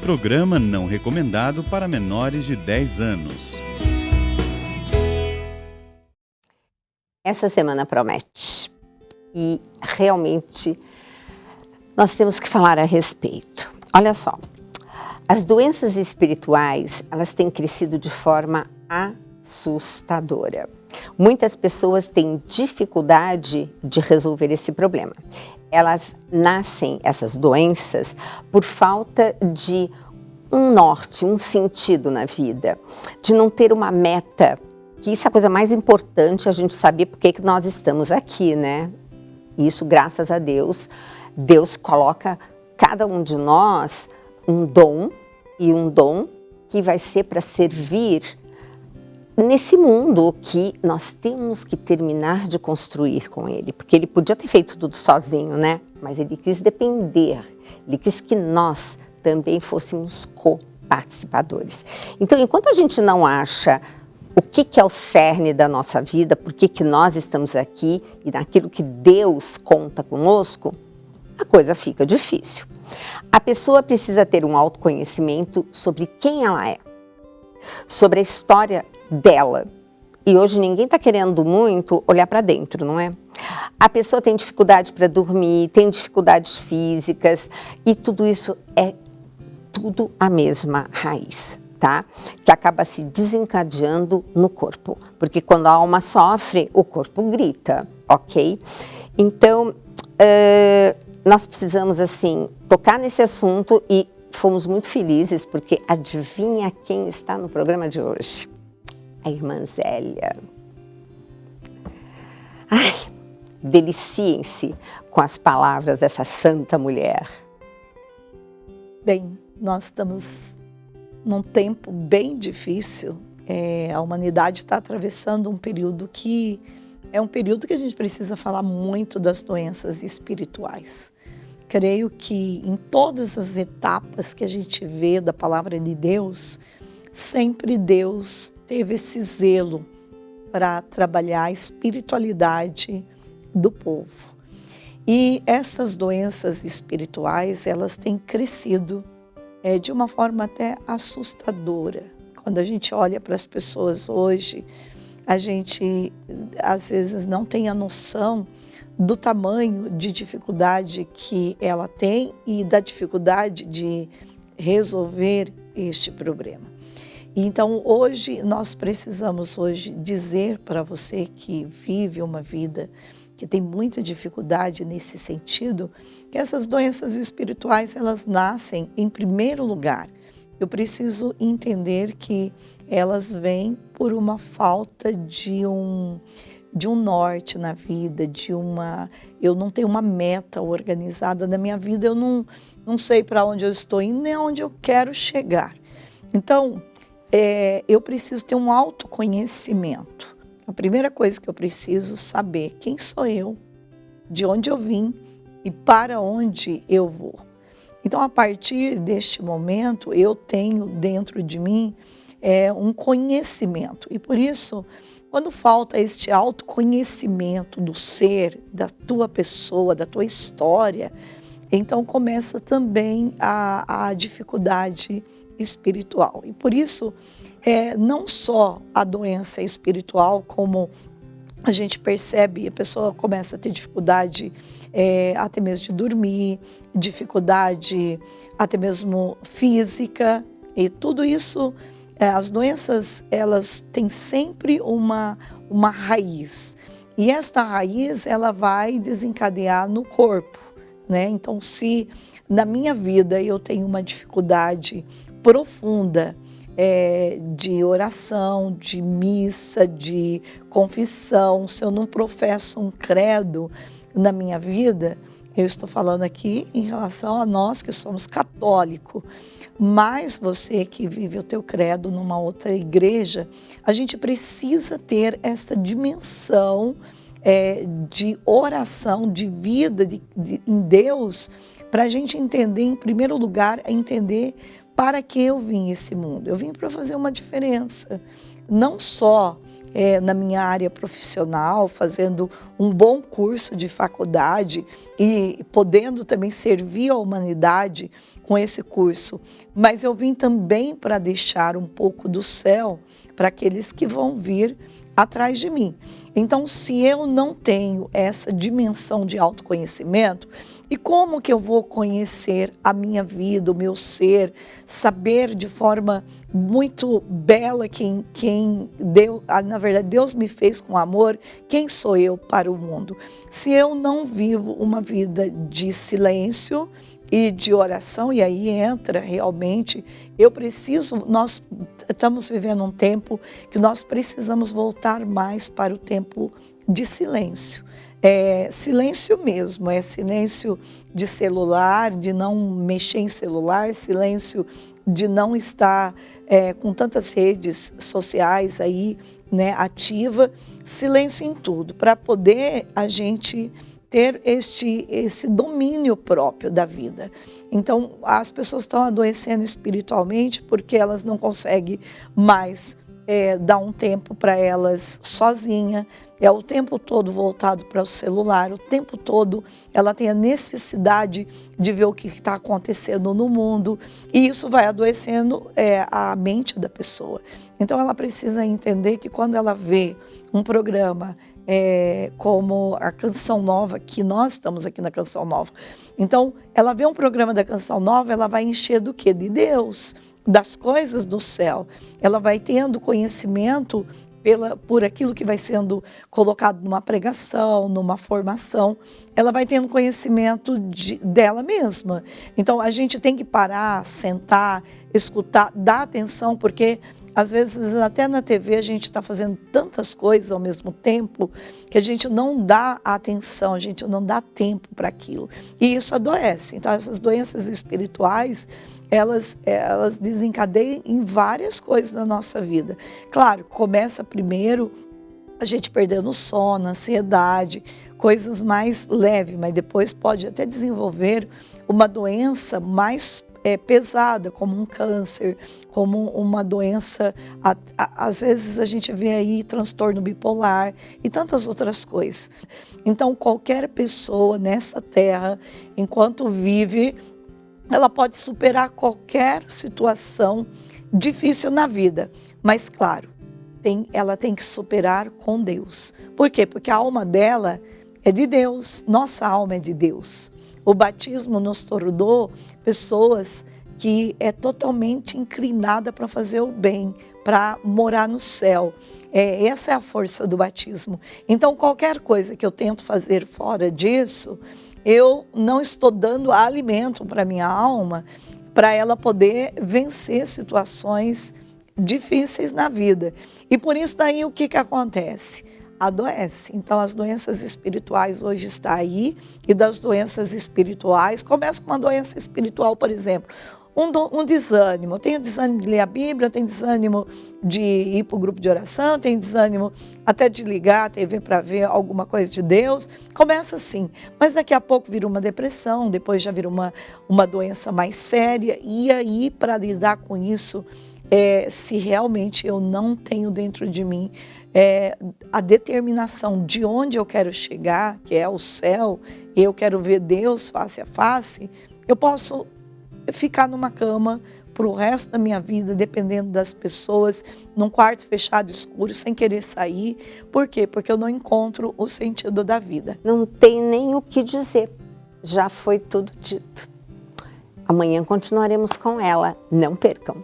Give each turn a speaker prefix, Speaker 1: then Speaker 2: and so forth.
Speaker 1: Programa não recomendado para menores de 10 anos.
Speaker 2: Essa semana promete e realmente nós temos que falar a respeito. Olha só, as doenças espirituais, elas têm crescido de forma assustadora. Muitas pessoas têm dificuldade de resolver esse problema. Elas nascem, essas doenças, por falta de um norte, um sentido na vida, de não ter uma meta, que isso é a coisa mais importante, a gente saber por que nós estamos aqui, né? Isso, graças a Deus, Deus coloca cada um de nós um dom, e um dom que vai ser para servir nesse mundo que nós temos que terminar de construir com ele, porque ele podia ter feito tudo sozinho, né? Mas ele quis depender, ele quis que nós também fôssemos co-participadores. Então, enquanto a gente não acha o que é o cerne da nossa vida, por que nós estamos aqui e naquilo que Deus conta conosco, a coisa fica difícil. A pessoa precisa ter um autoconhecimento sobre quem ela é, sobre a história dela. E hoje ninguém está querendo muito olhar para dentro, não é? A pessoa tem dificuldade para dormir, tem dificuldades físicas e tudo isso é tudo a mesma raiz, tá? Que acaba se desencadeando no corpo. Porque quando a alma sofre, o corpo grita, ok? Então, nós precisamos, assim, tocar nesse assunto e fomos muito felizes porque adivinha quem está no programa de hoje? A irmã Zélia. Ai, deliciem-se com as palavras dessa santa mulher.
Speaker 3: Bem, nós estamos num tempo bem difícil. A humanidade está atravessando um período que é um período que a gente precisa falar muito das doenças espirituais. Creio que em todas as etapas que a gente vê da palavra de Deus, sempre Deus teve esse zelo para trabalhar a espiritualidade do povo. E essas doenças espirituais, elas têm crescido de uma forma até assustadora. Quando a gente olha para as pessoas hoje, a gente às vezes não tem a noção do tamanho de dificuldade que ela tem e da dificuldade de resolver este problema. Então, hoje, nós precisamos dizer para você que vive uma vida que tem muita dificuldade nesse sentido, que essas doenças espirituais, elas nascem em primeiro lugar. Eu preciso entender que elas vêm por uma falta de um norte na vida, eu não tenho uma meta organizada na minha vida, eu não sei para onde eu estou indo, nem aonde eu quero chegar. Então, eu preciso ter um autoconhecimento. A primeira coisa que eu preciso saber quem sou eu, de onde eu vim e para onde eu vou. Então, a partir deste momento, eu tenho dentro de mim um conhecimento. E por isso, quando falta este autoconhecimento do ser, da tua pessoa, da tua história, então começa também a dificuldade espiritual. E por isso, não só a doença espiritual, como a gente percebe, a pessoa começa a ter dificuldade até mesmo de dormir, dificuldade até mesmo física, e tudo isso, as doenças, elas têm sempre uma raiz. E esta raiz, ela vai desencadear no corpo, né? Então, se na minha vida eu tenho uma dificuldade profunda de oração, de missa, de confissão, se eu não professo um credo na minha vida, eu estou falando aqui em relação a nós que somos católicos, mas você que vive o teu credo numa outra igreja, a gente precisa ter esta dimensão de oração, de vida em Deus, para a gente entender, em primeiro lugar, entender para que eu vim a esse mundo. Eu vim para fazer uma diferença, não só na minha área profissional, fazendo um bom curso de faculdade e podendo também servir a humanidade com esse curso. Mas eu vim também para deixar um pouco do céu para aqueles que vão vir atrás de mim. Então, se eu não tenho essa dimensão de autoconhecimento, e como que eu vou conhecer a minha vida, o meu ser, saber de forma muito bela quem Deus, na verdade, Deus me fez com amor, quem sou eu para o mundo? Se eu não vivo uma vida de silêncio e de oração, e aí entra realmente, nós estamos vivendo um tempo que nós precisamos voltar mais para o tempo de silêncio. Silêncio mesmo, silêncio de celular, de não mexer em celular, silêncio de não estar com tantas redes sociais aí, né, ativa, silêncio em tudo, para poder a gente ter esse domínio próprio da vida. Então, as pessoas estão adoecendo espiritualmente porque elas não conseguem mais dar um tempo para elas sozinha, o tempo todo voltado para o celular, o tempo todo ela tem a necessidade de ver o que está acontecendo no mundo, e isso vai adoecendo a mente da pessoa. Então, ela precisa entender que quando ela vê um programa como a Canção Nova, que nós estamos aqui na Canção Nova. Então, ela vê um programa da Canção Nova, ela vai encher do quê? De Deus, das coisas do céu. Ela vai tendo conhecimento por aquilo que vai sendo colocado numa pregação, numa formação. Ela vai tendo conhecimento dela mesma. Então, a gente tem que parar, sentar, escutar, dar atenção, porque às vezes, até na TV, a gente está fazendo tantas coisas ao mesmo tempo que a gente não dá atenção, a gente não dá tempo para aquilo. E isso adoece. Então, essas doenças espirituais, elas desencadeiam em várias coisas na nossa vida. Claro, começa primeiro a gente perdendo o sono, ansiedade, coisas mais leves, mas depois pode até desenvolver uma doença mais pesada, como um câncer, como uma doença, às vezes a gente vê aí transtorno bipolar e tantas outras coisas. Então, qualquer pessoa nessa terra, enquanto vive, ela pode superar qualquer situação difícil na vida, mas claro, ela tem que superar com Deus. Por quê? Porque a alma dela é de Deus, nossa alma é de Deus. O batismo nos tornou pessoas que totalmente inclinada para fazer o bem, para morar no céu. Essa é a força do batismo. Então, qualquer coisa que eu tento fazer fora disso, eu não estou dando alimento para minha alma, para ela poder vencer situações difíceis na vida. E por isso daí o que acontece? Adoece. Então, as doenças espirituais hoje estão aí, e das doenças espirituais, começa com uma doença espiritual, por exemplo, um desânimo. Eu tenho desânimo de ler a Bíblia, eu tenho desânimo de ir para o grupo de oração, eu tenho desânimo até de ligar a TV para ver alguma coisa de Deus. Começa assim, mas daqui a pouco vira uma depressão, depois já vira uma doença mais séria, e aí para lidar com isso, se realmente eu não tenho dentro de mim a determinação de onde eu quero chegar, que é o céu, e eu quero ver Deus face a face, eu posso ficar numa cama para o resto da minha vida, dependendo das pessoas, num quarto fechado, escuro, sem querer sair. Por quê? Porque eu não encontro o sentido da vida.
Speaker 2: Não tem nem o que dizer, já foi tudo dito. Amanhã continuaremos com ela, não percam.